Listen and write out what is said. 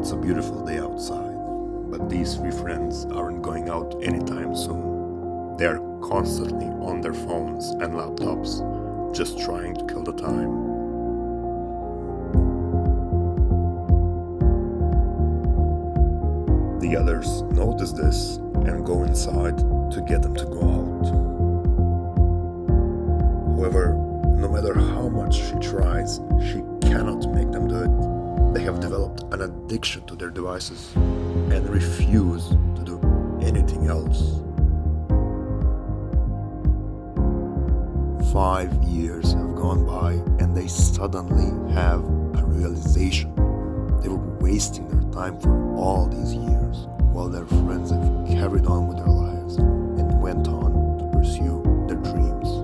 It's a beautiful day outside, but these three friends aren't going out anytime soon. They are constantly on their phones and laptops, just trying to kill the time. The others notice this and go inside to get them to go out. However, no matter how much she tries, she cannot make them do it. They have developed an addiction to their devices and refuse to do anything else. 5 years have gone by and they suddenly have a realization. They were wasting their time for all these years while their friends have carried on with their lives and went on to pursue their dreams.